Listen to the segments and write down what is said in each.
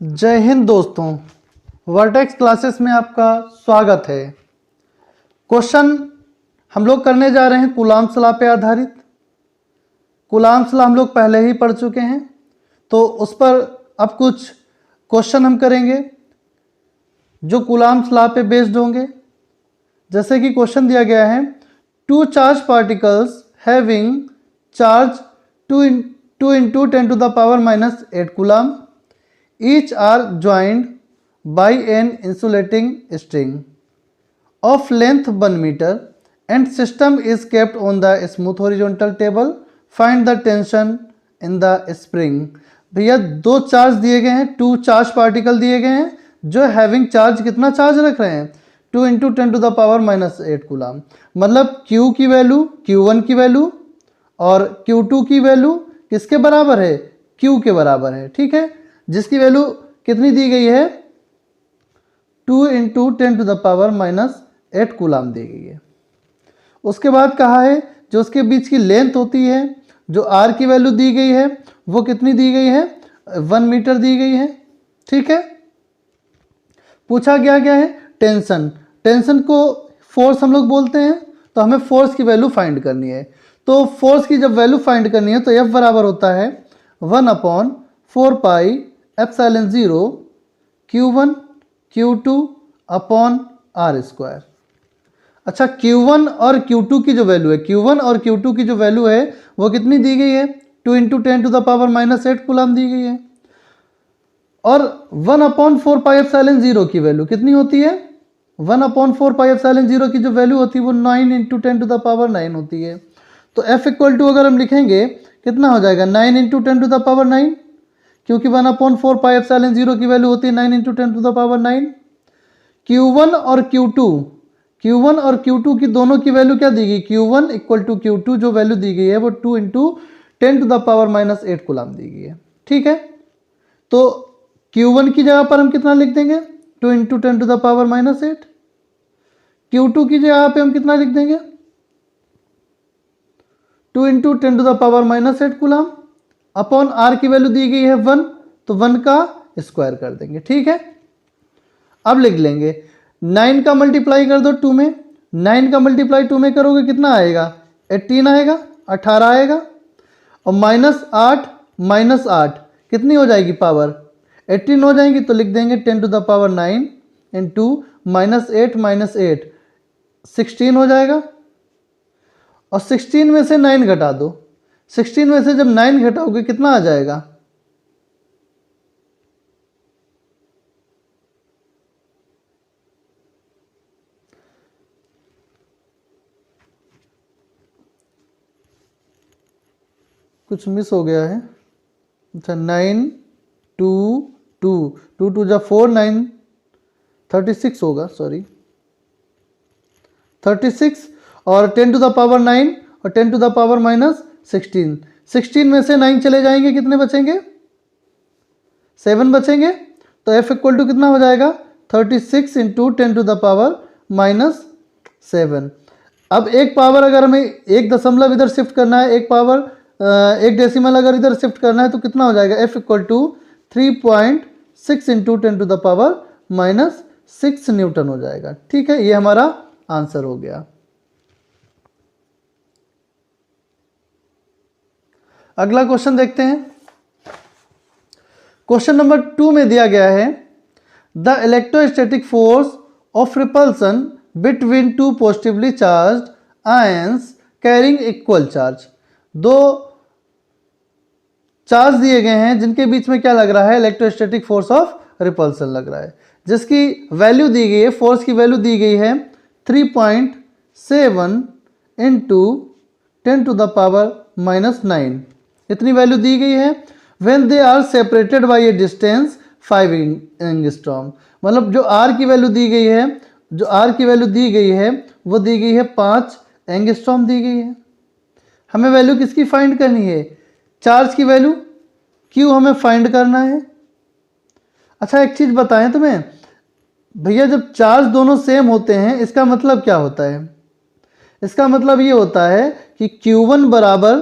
जय हिंद दोस्तों, vertex classes में आपका स्वागत है। क्वेश्चन हम लोग करने जा रहे हैं कूलाम्ब्स लॉ पे आधारित। कूलाम्ब्स लॉ हम लोग पहले ही पढ़ चुके हैं, तो उस पर अब कुछ क्वेश्चन हम करेंगे जो कूलाम्ब्स लॉ पे बेस्ड होंगे। जैसे कि क्वेश्चन दिया गया है, two charge particles having charge 2 into 10 to the power minus 8 coulomb, each are joined by an insulating string of length 1 meter and system is kept on the smooth horizontal table. Find the tension in the spring. भैया दो charge दिए गए हैं, to charge particle दिए गए हैं जो having charge कितना चार्ज रख रहे हैं 2 into 10 to the power minus 8 coulomb. मतलब Q की वैल्यू Q1 की वैल्यू और Q2 की वैल्यू किसके बराबर है, Q के बराबर है। ठीक है, जिसकी वैल्यू कितनी दी गई है 2 into 10 to the power minus 8 coulomb दी गई है। उसके बाद कहा है जो उसके बीच की लेंथ होती है, जो R की वैल्यू दी गई है वो कितनी दी गई है 1 मीटर दी गई है। ठीक है, पूछा गया क्या है टेंशन। टेंशन को फोर्स हम लोग बोलते हैं, तो हमें फोर्स की वैल्यू फाइंड करनी है। तो फोर्स की जब वैल्यू फाइंड करनी है तो F बराबर होता है 1/4 pi epsilon 0 Q1 Q2 upon R square. अच्छा, Q1 और Q2 की जो वैल्यू है, Q1 और Q2 की जो वैल्यू है वो कितनी दी गई है 2 into 10 to the power minus 8 coulomb दी गई है। और 1/4 पाई एप्सिलॉन 0 की वैल्यू कितनी होती है 1/4 पाई एप्सिलॉन 0 की जो वैल्यू होती है वो 9 into 10 to the power 9 होती है। तो F इक्वल टू अगर हम लिखेंगे कितना हो जाएगा 9 into 10 to the power 9, क्योंकि 1/4 पाई एप्सिलॉन 0 की वैल्यू होती है 9 into 10 to the power 9। Q1 और Q2 की दोनों की वैल्यू क्या दी गई Q1 इक्वल टू Q2 जो वैल्यू दी गई है वो 2 into 10 to the power minus 8 coulomb दी गई है। ठीक है, तो Q1 की जगह पर हम कितना लिख देंगे 2 into 10 to the power minus 8। Q2 की जगह पे हम कितना लिख देंगे 2 into 10 to the power minus 8 coulomb upon R की वैल्यू दी गई है 1, तो 1 का स्क्वायर कर देंगे। ठीक है, अब लिख लेंगे 9 का मल्टीप्लाई कर दो 2 में, 9 का मल्टीप्लाई 2 में करोगे कितना आएगा 18 आएगा, 18 आएगा। और -8 कितनी हो जाएगी पावर 18 हो जाएगी, तो लिख देंगे 10 to the power 9 into -8 16 हो जाएगा। और 16 में से 9 घटा दो, 16 में से जब 9 घटाओगे कितना आ जाएगा कुछ मिस हो गया है। अच्छा 9 2 2 2 2 जा 4 9 36 होगा, सॉरी 36 और 10 to the power 9 और 10 to the power minus 16। 16 में से 9 चले जाएंगे कितने बचेंगे 7 बचेंगे। तो F इक्वल टू कितना हो जाएगा 36 into 10 to the power minus 7। अब एक पावर अगर हमें एक दशमलव इधर शिफ्ट करना है, एक पावर एक डेसिमल अगर इधर शिफ्ट करना है तो कितना हो जाएगा F equal to 3.6 into 10 to the power minus 6 newton हो जाएगा। ठीक है, ये हमारा आंसर हो गया। अगला क्वेश्चन देखते हैं। क्वेश्चन नंबर 2 में दिया गया है the electrostatic force of repulsion between two positively charged ions carrying equal charge. दो चार्ज दिए गए हैं जिनके बीच में क्या लग रहा है इलेक्ट्रोस्टैटिक फोर्स ऑफ रिपल्सन लग रहा है, जिसकी वैल्यू दी गई है, फोर्स की वैल्यू दी गई है 3.7 into 10 to the power minus 9। इतनी वैल्यू दी गई है when they are separated by a distance 5 angstrom. मतलब जो R की वैल्यू दी गई है, जो R की वैल्यू दी गई है वो दी गई है 5 एंगस्ट्रॉम दी गई है। हमें वैल्यू किसकी फाइंड करनी है चार्ज की वैल्यू, Q हमें फाइंड करना है। अच्छा एक चीज बताएं तुम्हें भैया, जब चार्ज दोनों सेम होते हैं इसका मतलब क्या होता है, इसका मतलब ये होता है कि Q1 बराबर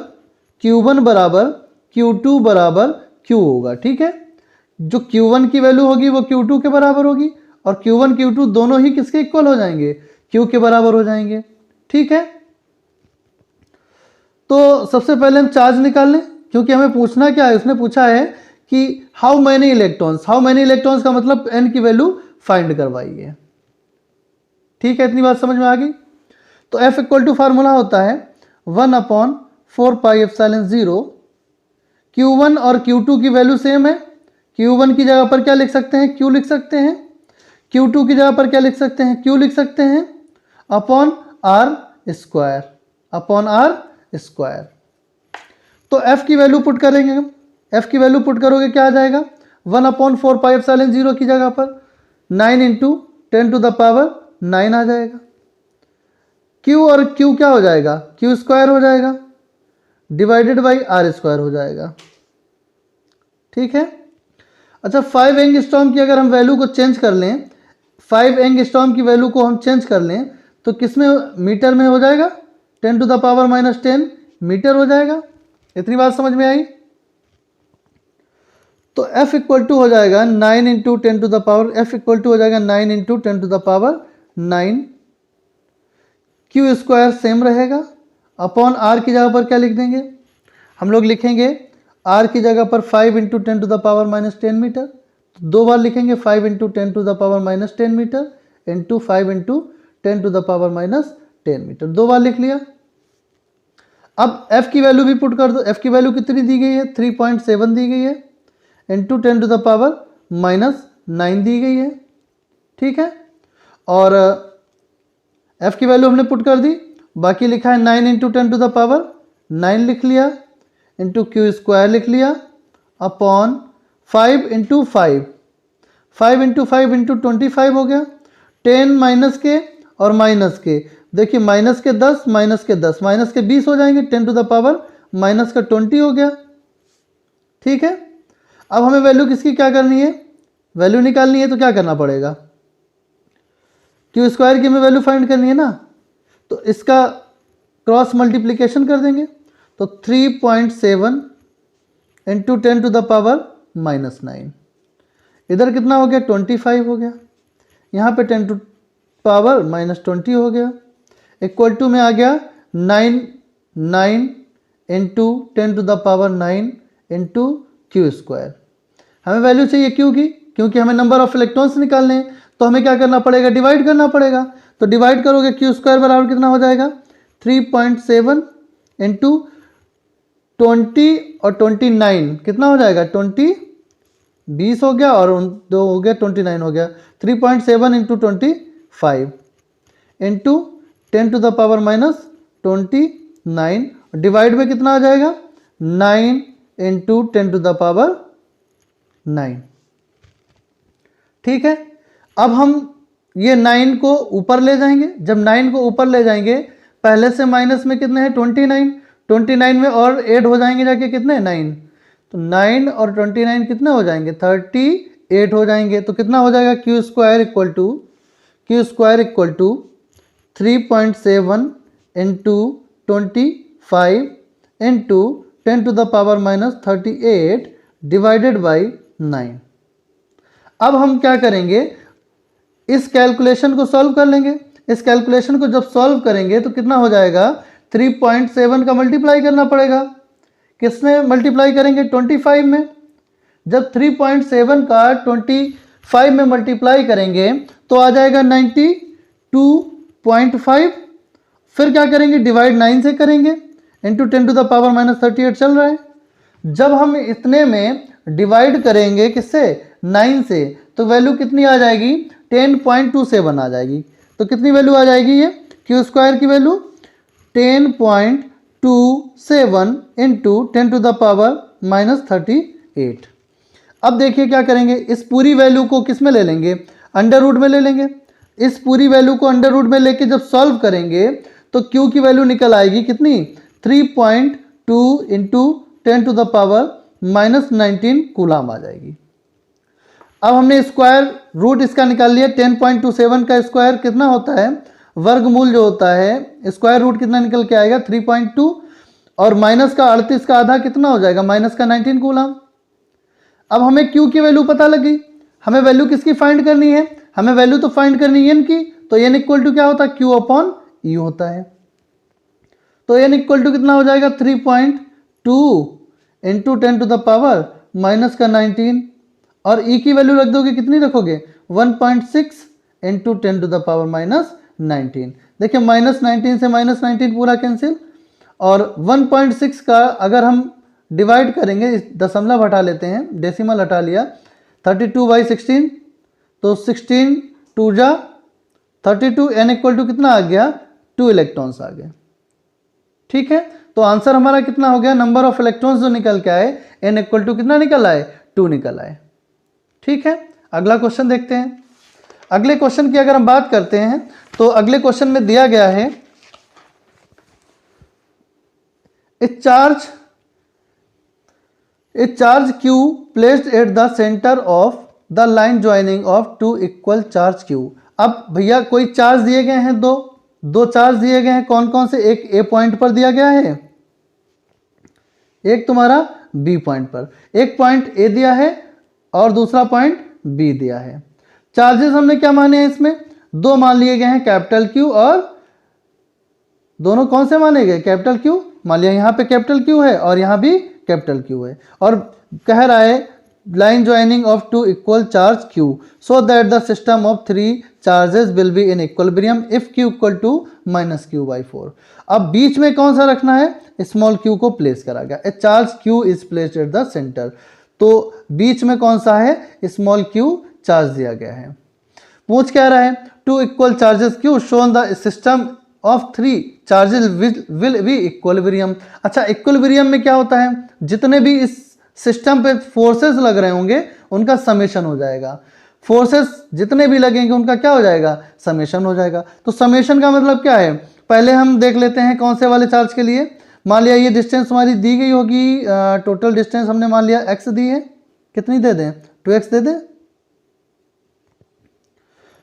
Q2 बराबर Q होगा। ठीक है, जो Q1 की वैल्यू होगी वो Q2 के बराबर होगी, और Q1 Q2 दोनों ही किसके इक्वल हो जाएंगे, Q के बराबर हो जाएंगे। ठीक है, तो सबसे पहले हम चार्ज निकाल लें, क्योंकि हमें पूछना क्या है, उसने पूछा है कि how many electrons, how many electrons का मतलब n की वैल्यू फाइंड करवाइए। ठीक है, इतनी बात समझ में आ गई। तो F इक्वल टू फार्मूला होता है 1/4πε0। Q1 और Q2 की वैल्यू सेम है, Q1 की जगह पर क्या लिख सकते हैं, Q लिख सकते हैं, Q2 की जगह पर क्या लिख सकते हैं, Q लिख सकते हैं, upon R square, upon R square. तो F की वैल्यू पुट करेंगे हम, F की वैल्यू पुट करोगे क्या आ जाएगा, 1/4πε0 की जगह पर 9 इंटू 10⁻9 आ जाएगा। Q और Q क्या हो जाएगा, Q स्क्वायर हो जाएगा, डिवाइडेड बाई R स्क्वायर हो जाएगा। ठीक है, अच्छा 5 एंगस्ट्रॉम की अगर हम वैल्यू को चेंज कर लें, 5 एंगस्ट्रॉम की वैल्यू को हम चेंज कर लें तो किस में, मीटर में हो जाएगा, 10⁻⁻10 मीटर हो जाएगा। इतनी बात समझ में आई। तो F इक्वल टू हो जाएगा 9 इंटू 10⁻, F इक्वल टू हो जाएगा 9 इंटू 10⁻9। Q स्क्वायर सेम रहेगा, अपॉन R की जगह पर क्या लिख देंगे, हम लोग लिखेंगे R की जगह पर 5 इंटू 10⁻−10 मीटर, तो दो बार लिखेंगे 5 into 10⁻−10 metre into 5 into 10⁻−10 metre, दो बार लिख लिया। अब F की वैल्यू भी पुट कर दो, F की वैल्यू कितनी दी गई है, 3.7 दी गई है, इंटू 10⁻−9 दी गई है। ठीक है, और F की वैल्यू हमने पुट कर दी, बाकी लिखा है 9 इंटू 10⁻9 लिख लिया, इंटू Q स्क्वायर लिख लिया, अपॉन 5 इंटू 5, 5 इंटू 5 इंटू 25 हो गया, 10 माइनस के और माइनस के, देखिए माइनस के 10 माइनस के 10 माइनस के 20 हो जाएंगे, 10⁻−20 हो गया। ठीक है, अब हमें वैल्यू किसकी क्या करनी है, वैल्यू निकालनी है, तो क्या करना पड़ेगा, Q स्क्वायर की हमें वैल्यू फाइंड करनी है ना, तो इसका क्रॉस मल्टीप्लिकेशन कर देंगे, तो 3.7 इंटू 10⁻−9, इधर कितना हो गया, 25 हो गया, यहाँ पे 10⁻−20 हो गया, इक्वल टू में आ गया 9 इंटू 10⁻9 इंटू Q स्क्वायर। हमें वैल्यू चाहिए Q की, क्योंकि हमें नंबर ऑफ इलेक्ट्रॉन्स निकालने हैं, तो हमें क्या करना पड़ेगा, डिवाइड करना पड़ेगा। तो डिवाइड करोगे Q स्क्वायर बराबर कितना हो जाएगा, 3.7 इंटू 20 और 29 कितना हो जाएगा, 20 हो गया, और दो हो गया 29 हो गया, 3.7 इंटू 25 इंटू 10⁻−29, डिवाइड में कितना आ जाएगा, 9 इंटू 10⁻9। ठीक है, अब हम ये 9 को ऊपर ले जाएंगे, जब 9 को ऊपर ले जाएंगे, पहले से माइनस में कितने हैं, 29 में और ऐड हो जाएंगे जाके कितने, 9, तो 9 और 29 कितने हो जाएंगे, 38 हो जाएंगे। तो कितना हो जाएगा, Q square equal to 3.7 into 25 into 10⁻−38 divided by 9। अब हम क्या करेंगे, इस कैलकुलेशन को सॉल्व कर लेंगे। इस कैलकुलेशन को जब सॉल्व करेंगे तो कितना हो जाएगा, 3.7 का मल्टीप्लाई करना पड़ेगा, किसमें मल्टीप्लाई करेंगे, 25 में। जब 3.7 का 25 में मल्टीप्लाई करेंगे तो आ जाएगा 92.5, फिर क्या करेंगे, डिवाइड 9 से करेंगे, इंटू 10⁻−38 चल रहा है। जब हम इतने में डिवाइड करेंगे किससे, 9 से, तो वैल्यू कितनी आ जाएगी, 10.27 आ जाएगी। तो कितनी वैल्यू आ जाएगी, ये Q स्क्वायर की वैल्यू 10.27 इंटू 10⁻−38। अब देखिए क्या करेंगे, इस पूरी वैल्यू को किस में ले लेंगे, अंडर रूट में ले लेंगे। इस पूरी वैल्यू को अंडर रूट में लेके जब सॉल्व करेंगे तो Q की वैल्यू निकल आएगी कितनी, 3.2 इंटू 10⁻−19 कूलाम आ जाएगी। अब हमने स्क्वायर रूट इसका निकाल लिया, 10.27 का स्क्वायर कितना होता है, वर्गमूल जो होता है, स्क्वायर रूट कितना निकल के आएगा, 3.2, और माइनस का 38 का आधा कितना हो जाएगा, -19 कूलाम। अब हमें Q की वैल्यू पता लगी, हमें वैल्यू किसकी फाइंड करनी है, हमें वैल्यू तो फाइंड करनी है n की, तो n इक्वल टू क्या होता है, Q अपॉन E होता है। तो n इक्वल टू कितना हो जाएगा 3.2 into 10 to the power minus का 19, और E की वैल्यू रख दोगे, कितनी रखोगे 1.6 into 10 to the power minus 19। देखिए माइनस 19 से माइनस 19 पूरा कैंसिल, और 1.6 का अगर हम डिवाइड करेंगे, दशमलव हटा लेते हैं, डेसिमल हटा लिया, 32/16, तो 16 2 जा 32, n इक्वल टू कितना आ गया 2 इलेक्ट्रॉन्स आ गए। ठीक है, तो आंसर हमारा कितना हो गया, नंबर ऑफ इलेक्ट्रॉन्स जो निकल के आए n इक्वल टू कितना निकल आए 2 निकल आए। ठीक है, अगला क्वेश्चन देखते हैं। अगले क्वेश्चन की अगर हम बात करते हैं तो अगले क्वेश्चन में दिया गया है a charge q placed at the center of the line joining of two equal charge q। अब भैया कोई चार्ज दिए गए हैं, दो चार्ज दिए गए हैं, कौन कौन से, एक a पॉइंट पर दिया गया है, एक तुम्हारा b पॉइंट पर, एक पॉइंट a दिया है और दूसरा पॉइंट b दिया है। चार्जेस हमने क्या माने हैं, इसमें दो मान लिए गए हैं, कैपिटल Q, और दोनों कौन से माने गए, कैपिटल Q मान लिया, यहाँ पे कैपिटल Q है और यहाँ भी कैपिटल Q है, और कह रहा है line joining of two equal charge Q so that the system of 3 charges will be in equilibrium if Q equal to minus Q/4। अब बीच में कौन सा रखना है, स्मॉल q को प्लेस करा गया, ए charge Q is placed at the centre, तो बीच में कौन सा है, स्मॉल q चार्ज दिया गया है। पूछ क्या रहा है, two equal charges Q shown the system of 3 charges will be equilibrium. अच्छा, इक्विलिब्रियम में क्या होता है, जितने भी इस सिस्टम पे फोर्सेस लग रहे होंगे उनका समेशन हो जाएगा, फोर्सेस जितने भी लगेंगे उनका क्या हो जाएगा, समेशन हो जाएगा। तो समेशन का मतलब क्या है, पहले हम देख लेते हैं कौन से वाले चार्ज के लिए। मान लिया ये डिस्टेंस हमारी दी गई होगी, टोटल डिस्टेंस हमने मान लिया x दी है, कितनी दे दें, 2x दे दें।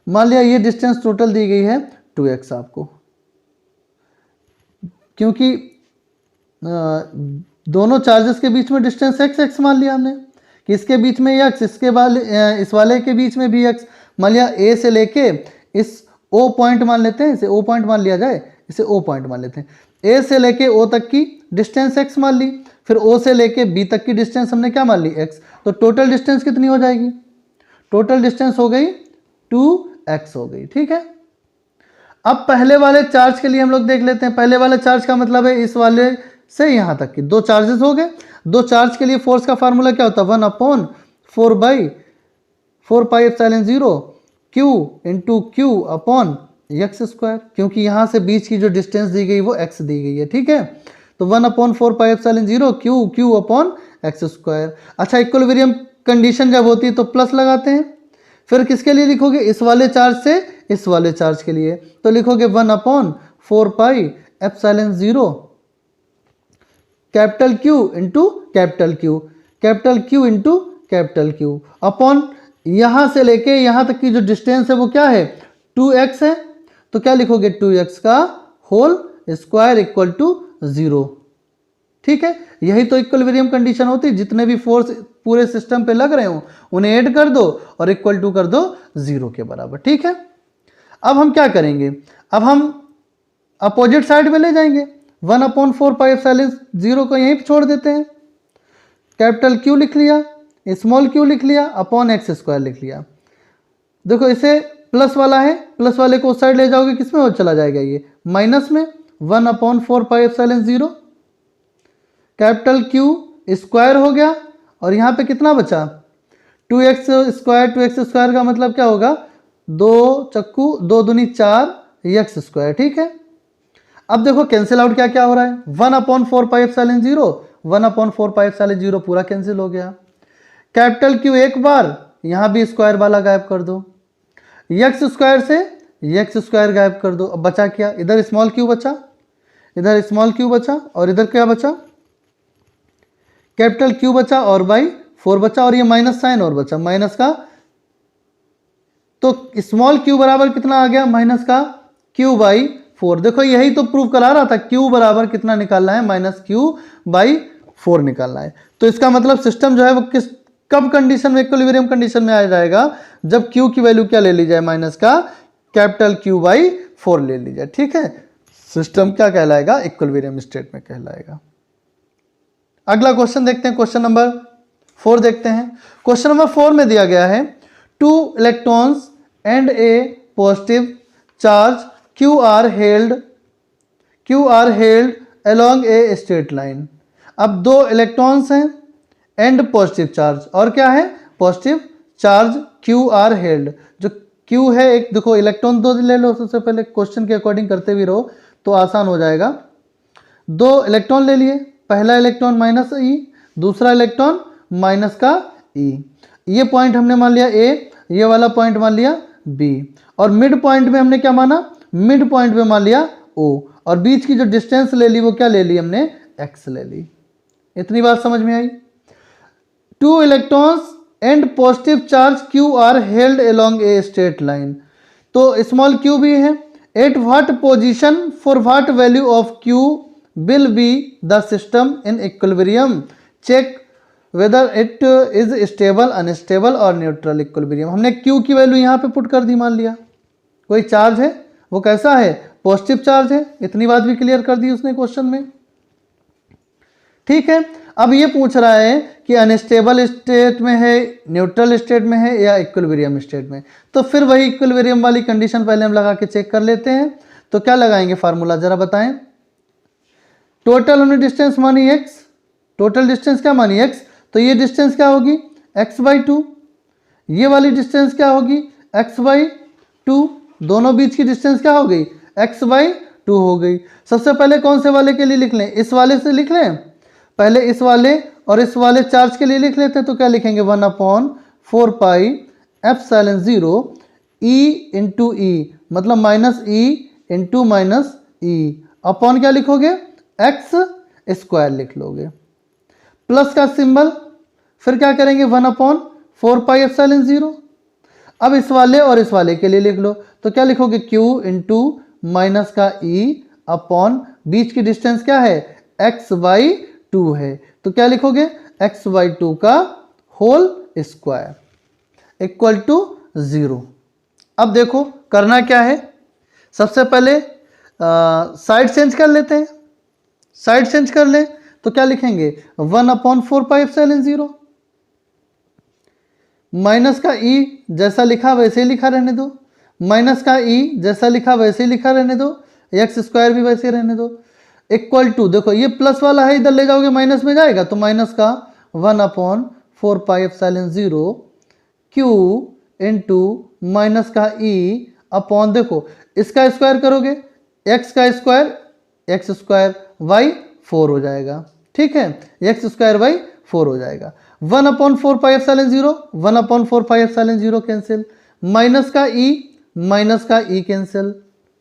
मान लिया ये डिस्टेंस टोटल दी गई है 2x आपको, क्योंकि दोनों चार्जेस के बीच में डिस्टेंस x मान लिया हमने, कि इसके बीच में x, इसके वाले इस वाले के बीच में भी x। मान लिया a से लेके इस O पॉइंट मान लेते हैं, इसे O पॉइंट मान लिया जाए, इसे O पॉइंट मान लेते हैं। A से लेके O तक की डिस्टेंस x मान ली, फिर O से लेके B तक की डिस्टेंस हमने क्या मान ली, x। तो टोटल डिस्टेंस कितनी हो जाएगी, टोटल डिस्टेंस हो गई 2x हो गई। ठीक है, अब पहले वाले चार्ज के लिए हम लोग देख लेते हैं। पहले वाले चार्ज का मतलब है इस वाले से यहाँ तक की दो चार्जेस हो गए। दो चार्ज के लिए फोर्स का फार्मूला क्या होता है, 1/4πε0 Q into Q upon x², क्योंकि यहाँ से बीच की जो डिस्टेंस दी गई वो x दी गई है। ठीक है, तो 1/4πε0 Q अपॉन x²। अच्छा, इक्विलिब्रियम कंडीशन जब होती है तो प्लस लगाते हैं, फिर किसके लिए लिखोगे, इस वाले चार्ज से इस वाले चार्ज के लिए, तो लिखोगे 1/4πε0 capital Q into capital Q, capital Q into capital Q upon यहाँ से लेके यहाँ तक की जो डिस्टेंस है वो क्या है, 2x है, तो क्या लिखोगे 2x का होल स्क्वायर इक्वल टू 0। ठीक है, यही तो इक्विलिब्रियम कंडीशन होती है, जितने भी फोर्स पूरे सिस्टम पे लग रहे हो उन्हें ऐड कर दो और इक्वल टू कर दो 0 के बराबर। ठीक है, अब हम क्या करेंगे, अब हम अपोजिट साइड में ले जाएंगे, 1/4πε0 को यहीं पे छोड़ देते हैं, कैपिटल Q लिख लिया, स्मॉल q लिख लिया, अपॉन x² लिख लिया। देखो इसे प्लस वाला है, प्लस वाले को उस साइड ले जाओगे, किस में वो चला जाएगा, ये माइनस में, 1/4πε0 कैपिटल Q स्क्वायर हो गया, और यहाँ पे कितना बचा 2x²। 2x² का मतलब क्या होगा, 2 चक्कू 2 दूनी 4 x²। ठीक है, अब देखो कैंसिल आउट क्या क्या हो रहा है, 1/4πε0 1/4πε0 पूरा कैंसिल हो गया। कैपिटल Q एक बार, यहाँ भी स्क्वायर वाला गायब कर दो, x² से x² गायब कर दो। अब बचा क्या, इधर स्मॉल q बचा, इधर स्मॉल q बचा, और इधर क्या बचा, कैपिटल Q बचा और बाई 4 बचा, और ये माइनस साइन और बचा माइनस का, तो स्मॉल q बराबर कितना आ गया, माइनस का q/4। देखो यही तो प्रूव करा रहा था, q बराबर कितना निकालना है, -q/4 निकालना है। तो इसका मतलब सिस्टम जो है वो कब कंडीशन में, इक्विलिब्रियम कंडीशन में आ जाएगा, जब Q की वैल्यू क्या ले ली जाए, माइनस का कैपिटल Q/4 ले ली जाए। ठीक है, सिस्टम क्या कहलाएगा, इक्विलिब्रियम स्टेट में कहलाएगा। अगला क्वेश्चन देखते हैं, क्वेश्चन नंबर 4 देखते हैं। क्वेश्चन नंबर 4 में दिया गया है 2 electrons and a positive charge Q are held along a straight line. अब 2 इलेक्ट्रॉन्स हैं एंड पॉजिटिव चार्ज, और क्या है, positive charge Q are held. जो Q है, एक देखो इलेक्ट्रॉन 2 ले लो, सबसे पहले क्वेश्चन के अकॉर्डिंग करते भी रहो तो आसान हो जाएगा। 2 इलेक्ट्रॉन ले लिए, पहला इलेक्ट्रॉन माइनस E, दूसरा इलेक्ट्रॉन माइनस का E। ये पॉइंट हमने मान लिया A, ये वाला पॉइंट मान लिया B, और मिड पॉइंट में हमने क्या माना, मिड पॉइंट में मान लिया O, और बीच की जो डिस्टेंस ले ली वो क्या ले ली हमने, X ले ली। इतनी बात समझ में आई। 2 electrons and positive charge Q are held along a straight line. तो स्मॉल q भी है। At what position for what value of Q will be the system in equilibrium, check whether it is stable, unstable और neutral equilibrium। हमने Q की value यहाँ पे put कर दी, मान लिया कोई चार्ज है, वो कैसा है, पॉजिटिव चार्ज है। इतनी बात भी क्लियर कर दी उसने क्वेश्चन में। ठीक है, अब ये पूछ रहा है कि अनस्टेबल स्टेट में है, न्यूट्रल स्टेट में है, या इक्विलिब्रियम स्टेट में। तो फिर वही इक्विलिब्रियम वाली कंडीशन पहले हम लगा के चेक कर लेते हैं। तो क्या लगाएंगे फार्मूला, जरा बताएं। टोटल हमने डिस्टेंस मानी x, टोटल डिस्टेंस क्या मानी x, तो ये डिस्टेंस क्या होगी x/2, ये वाली डिस्टेंस क्या होगी x/2, दोनों बीच की डिस्टेंस क्या हो गई x/2 हो गई। सबसे पहले कौन से वाले के लिए लिख लें, इस वाले से लिख लें, पहले इस वाले और इस वाले चार्ज के लिए लिख लेते हैं। तो क्या लिखेंगे 1/4πε0 E इंटू ई, मतलब -E अपॉन क्या लिखोगे x² लिख लोगे, प्लस का सिंबल, फिर क्या करेंगे 1/4πε0। अब इस वाले और इस वाले के लिए लिख लो, तो क्या लिखोगे Q इंटू माइनस का E अपॉन बीच की डिस्टेंस क्या है x/2 है, तो क्या लिखोगे x/2 का होल स्क्वायर इक्वल टू 0। अब देखो करना क्या है, सबसे पहले साइड चेंज कर लेते हैं। साइड चेंज कर ले तो क्या लिखेंगे 1/4πε0, माइनस का E जैसा लिखा वैसे ही लिखा रहने दो, माइनस का E जैसा लिखा वैसे ही लिखा रहने दो, x² भी वैसे रहने दो, इक्वल टू, देखो ये प्लस वाला है, इधर ले जाओगे माइनस में जाएगा, तो माइनस का 1/4πε0 Q इंटू माइनस का E अपॉन, देखो इसका स्क्वायर करोगे x का स्क्वायर x² y 4 हो जाएगा। ठीक है, x² y 4 हो जाएगा। 1/4πε0 कैंसिल, माइनस का E कैंसिल।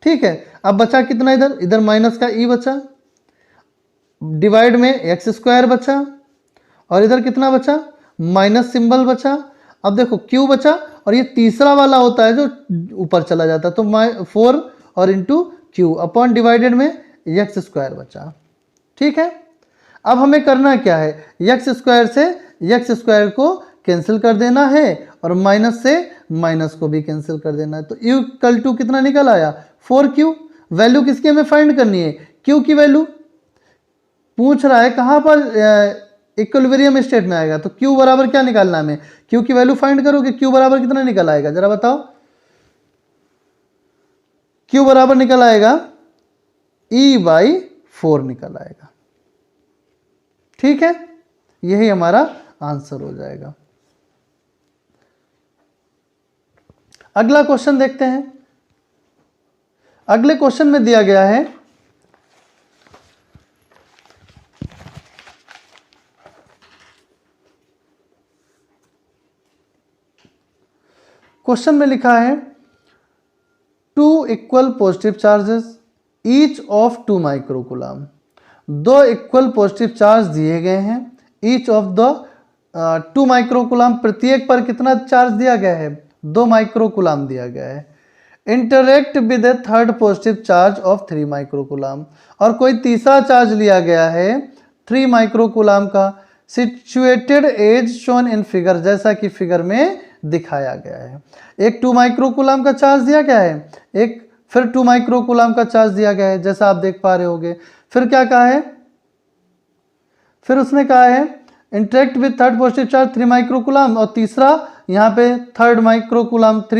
ठीक है, अब बचा कितना, इधर माइनस का E बचा, डिवाइड में x² बचा, और इधर कितना बचा, माइनस सिंबल बचा। अब देखो Q बचा, और ये तीसरा वाला होता है जो ऊपर चला जाता है, तो 4 और इंटू Q अपॉन डिवाइडेड में x² बचा। ठीक है, अब हमें करना क्या है, x² से x² को कैंसिल कर देना है, और माइनस से माइनस को भी कैंसिल कर देना है। तो U इक्वल टू कितना निकल आया 4Q। वैल्यू किसकी हमें फाइंड करनी है, Q की वैल्यू पूछ रहा है, कहाँ पर इक्विलिब्रियम स्टेट में आएगा, तो Q बराबर क्या निकालना है हमें, Q की वैल्यू फाइंड करोगे, Q बराबर कितना निकल आएगा जरा बताओ। Q बराबर निकल आएगा E/4 निकल आएगा। ठीक है, यही हमारा आंसर हो जाएगा। अगला क्वेश्चन देखते हैं। अगले क्वेश्चन में दिया गया है क्वेश्चन में लिखा है 2 equal positive charges each of 2 microcoulomb. 2 equal positive charge दिए गए हैं, ईच ऑफ द 2 माइक्रोकूलम, प्रत्येक पर कितना चार्ज दिया गया है 2 माइक्रोकूलम दिया गया है। Interact with A third positive charge of 3 microcoulomb, और कोई तीसरा चार्ज लिया गया है 3 माइक्रोकूलम का, situated as shown in figure, जैसा कि फिगर में दिखाया गया है। एक 2 माइक्रोकूलम का चार्ज दिया गया है, एक फिर 2 माइक्रोकूलम का चार्ज दिया गया है, जैसा आप देख पा रहे होगे। फिर क्या कहा है, फिर उसने कहा है interact with third positive charge 3 microcoulomb, और तीसरा यहाँ पे 3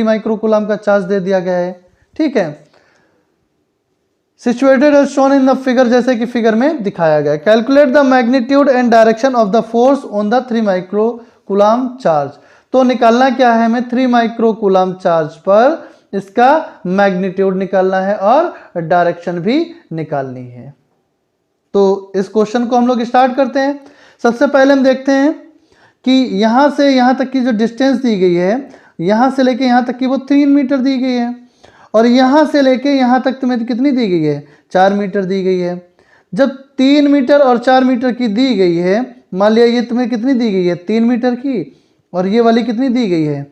माइक्रोकूलम का चार्ज दे दिया गया है। ठीक है, situated as shown in the figure, जैसे कि फिगर में दिखाया गया है। Calculate the magnitude and direction of the force on the 3 microcoulomb charge. तो निकालना क्या है हमें, 3 माइक्रोकूलम चार्ज पर इसका मैग्नीट्यूड निकालना है और डायरेक्शन भी निकालनी है। तो इस क्वेश्चन को हम लोग स्टार्ट करते हैं। सबसे पहले हम देखते हैं कि यहाँ से यहाँ तक की जो डिस्टेंस दी गई है, यहाँ से लेके यहाँ तक की वो 3 मीटर दी गई है, और यहाँ से लेके यहाँ तक तुम्हें कितनी दी गई है, 4 मीटर दी गई है। जब 3 मीटर और 4 मीटर की दी गई है, मान लिया ये तुम्हें कितनी दी गई है, 3 मीटर की, और ये वाली कितनी दी गई है,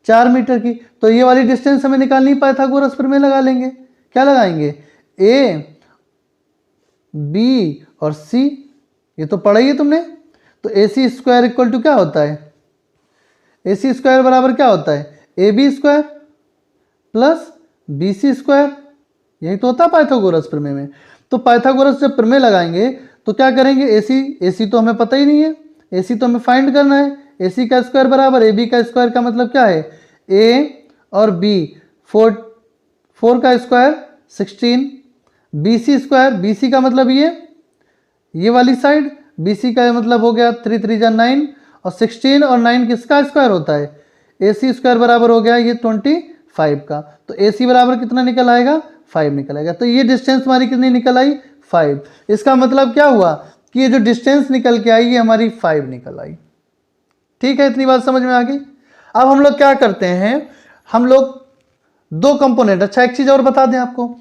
4 मीटर की, तो ये वाली डिस्टेंस हमें निकालनी, पाइथागोरस प्रमेय लगा लेंगे। क्या लगाएंगे, ए बी और सी, ये तो पढ़ा ही है तुमने। तो ए सी स्क्वायर इक्वल टू क्या होता है, ए सी स्क्वायर बराबर क्या होता है, A B square plus B C square, यही तो होता है पाइथागोरस प्रमेय में। तो पाइथागोरस जब प्रमेय लगाएंगे तो क्या करेंगे, ए सी तो हमें पता ही नहीं है, ए सी तो हमें फाइंड करना है। ए सी का स्क्वायर बराबर ए बी का स्क्वायर, का मतलब क्या है, ए और बी, 4 का square 16, B C square, B C का मतलब ये वाली साइड, बी सी का मतलब हो गया 3 3 जा 9, और 16 और 9 किसका स्क्वायर होता है, ए सी स्क्वायर बराबर हो गया ये 25 का। तो ए सी बराबर कितना निकल आएगा, 5 निकल आएगा। तो ये डिस्टेंस हमारी कितनी निकल आई, 5। इसका मतलब क्या हुआ कि ये जो डिस्टेंस निकल के आई ये हमारी 5 निकल आई। ठीक है, इतनी बात समझ में आ गई। अब हम लोग क्या करते हैं, हम लोग 2 कंपोनेंट, अच्छा एक चीज़ और बता दें आपको,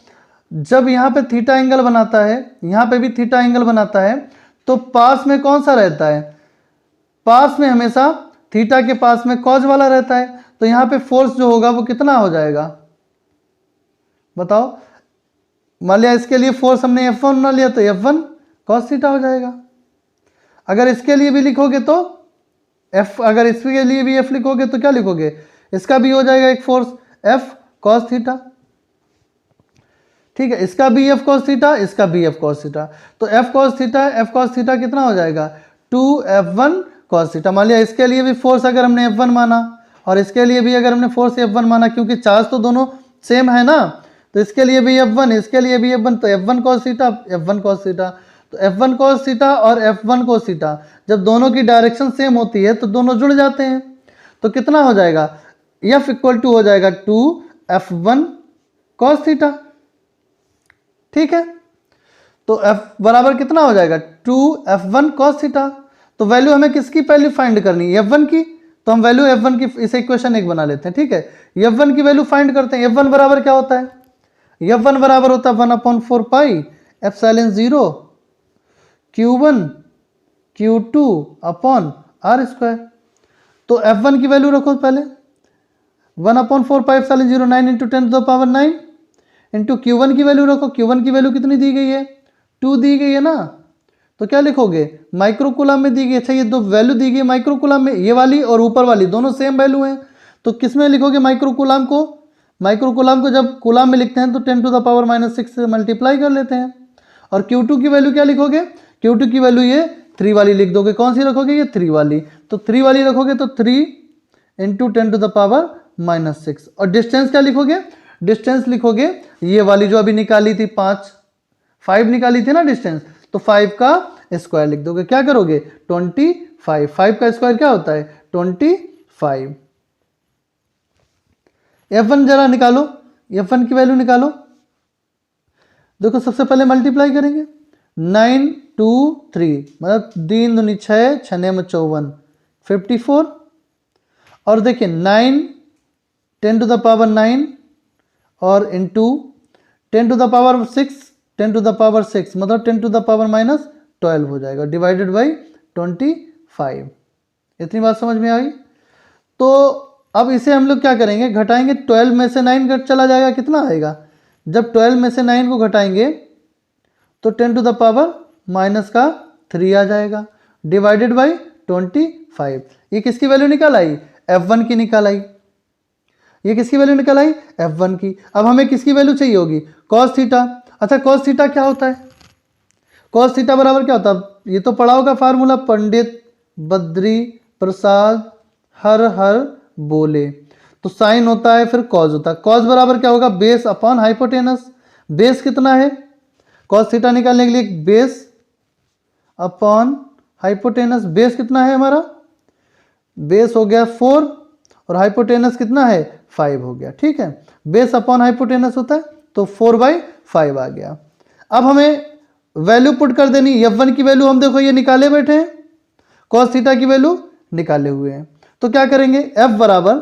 जब यहाँ पे थीटा एंगल बनाता है, यहाँ पे भी थीटा एंगल बनाता है, तो पास में कौन सा रहता है, पास में हमेशा थीटा के पास में कॉज वाला रहता है। तो यहाँ पे फोर्स जो होगा वो कितना हो जाएगा, बताओ। मान लिया इसके लिए फोर्स हमने F1 ना लिया तो F1 cos थीटा हो जाएगा। अगर इसके लिए भी लिखोगे तो F, अगर इसके लिए भी F लिखोगे तो क्या लिखोगे, इसका भी हो जाएगा एक फोर्स F cos थीटा। ठीक है, इसका बी एफ कॉस थीटा, इसका बी एफ कॉस थीटा। तो एफ कॉस थीटा कितना हो जाएगा, 2f1 कॉस थीटा। मान लिया इसके लिए भी फोर्स अगर हमने F1 माना और इसके लिए भी अगर हमने फोर्स F1 माना, क्योंकि चार्ज तो दोनों सेम है ना, तो इसके लिए भी F1, इसके लिए भी F1, तो F1 cos theta, F1 cos theta. तो F1 कॉस थीटा और F1 कॉस थीटा जब दोनों की डायरेक्शन सेम होती है तो दोनों जुड़ जाते हैं। तो कितना हो जाएगा, F इक्वल टू हो जाएगा 2f1 कॉस थीटा। ठीक है, तो F बराबर कितना हो जाएगा, 2f1 cos थीटा। तो वैल्यू हमें किसकी पहले फाइंड करनी है, F1 की। तो हम वैल्यू F1 की, इसे इक्वेशन 1 बना लेते हैं। ठीक है, F1 की वैल्यू फाइंड करते हैं। F1 बराबर क्या होता है, F1 बराबर होता है 1/4 pi epsilon 0 Q1 Q2 upon R square. तो F1 की वैल्यू रखो पहले, 1/4 पाई एप्सिलॉन 0 9 × 10⁻9 इंटू Q1 की वैल्यू रखो। Q1 की वैल्यू कितनी दी गई है, 2 दी गई है ना, तो क्या लिखोगे, माइक्रोकूलम में दी गई। अच्छा, ये दो वैल्यू दी गई माइक्रोकूलम में, ये वाली और ऊपर वाली दोनों सेम वैल्यू हैं, तो किस में लिखोगे, माइक्रोकूलम को। माइक्रोकूलम को जब कूलम में लिखते हैं तो 10⁻⁻6 से मल्टीप्लाई कर लेते हैं। और Q2 की वैल्यू क्या लिखोगे, Q2 की वैल्यू ये 3 वाली लिख दोगे। कौन सी रखोगे, ये 3 वाली। तो 3 वाली रखोगे तो 3 × 10⁻⁻6। और डिस्टेंस क्या लिखोगे, डिस्टेंस लिखोगे ये वाली जो अभी निकाली थी 5 निकाली थी ना डिस्टेंस, तो 5 का स्क्वायर लिख दोगे। क्या करोगे, 25। 5 का स्क्वायर क्या होता है, 25। F1 जरा निकालो, F1 की वैल्यू निकालो। देखो सबसे पहले मल्टीप्लाई करेंगे, 9 2 3 मतलब 3 दूनी 6, 6 में 54 54। और देखिए 9 10⁻9 और इंटू 10⁻6 10⁻6 मतलब 10⁻−12 हो जाएगा, डिवाइडेड बाई 25। इतनी बात समझ में आई। तो अब इसे हम लोग क्या करेंगे, घटाएंगे। 12 में से 9 घट चला जाएगा, कितना आएगा, जब 12 में से 9 को घटाएंगे तो 10⁻³ आ जाएगा। Divided by 25। ये किसकी वैल्यू निकल आई? F1 की निकल आई। ये किसकी वैल्यू निकल आई? F1 की। अब हमें किसकी वैल्यू चाहिए होगी? cos theta. अच्छा cos थीटा क्या होता है? cos थीटा बराबर क्या होता है? ये तो पढ़ा होगा फार्मूला, पंडित बद्री प्रसाद हर हर बोले। तो साइन होता है फिर कॉज होता है। कॉज बराबर क्या होगा? Base upon hypotenuse. बेस कितना है? कॉस थीटा निकालने के लिए बेस अपॉन हाइपोटेनस। बेस कितना है हमारा? बेस हो गया 4 और हाइपोटेनस कितना है? 5 हो गया। ठीक है, बेस अपॉन हाइपोटेनस होता है तो 4/5 आ गया। अब हमें वैल्यू पुट कर देनी। F1 की वैल्यू हम देखो ये निकाले बैठे हैं, कॉस थीटा की वैल्यू निकाले हुए हैं। तो क्या करेंगे? F बराबर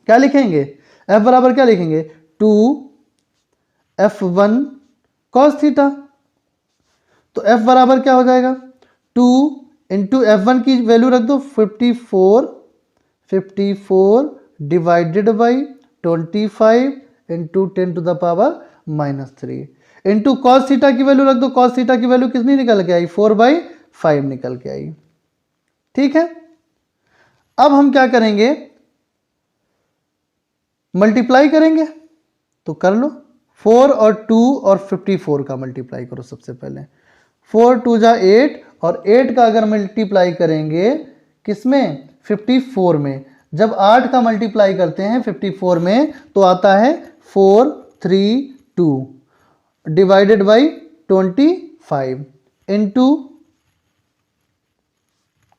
क्या लिखेंगे? F बराबर क्या लिखेंगे? 2F1 cos theta. तो F बराबर क्या हो जाएगा? 2 इंटू F1 की वैल्यू रख दो 54 divided by 25 into 10⁻³ into cos theta की वैल्यू रख दो। कॉस थीटा की वैल्यू कितनी निकल के आई? 4/5 निकल के आई। ठीक है, अब हम क्या करेंगे? मल्टीप्लाई करेंगे। तो कर लो, 4 और 2 और 54 का मल्टीप्लाई करो सबसे पहले। 4 2 जा 8 और 8 का अगर मल्टीप्लाई करेंगे किसमें? 54 में। जब 8 का मल्टीप्लाई करते हैं 54 में तो आता है 432 डिवाइडेड बाई 25 इंटू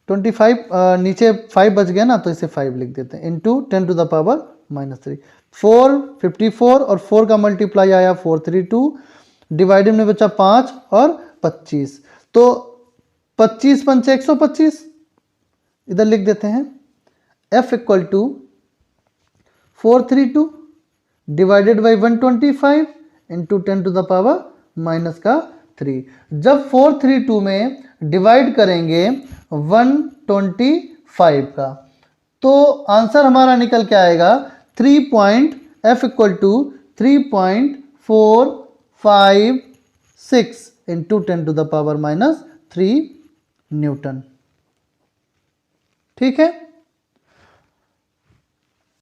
25 नीचे 5 बच गया ना तो इसे 5 लिख देते हैं इंटू 10⁻³ 4 54 और 4 का मल्टीप्लाई आया 432 डिवाइडेड में बचा 5 और 25। तो 25 पंचे 125 इधर लिख देते हैं। F equal to 432 divided by 125 into 10⁻³ जब 432 में डिवाइड करेंगे 125 का तो आंसर हमारा निकल के आएगा F equal to 3.456 into 10⁻³ newton. ठीक है।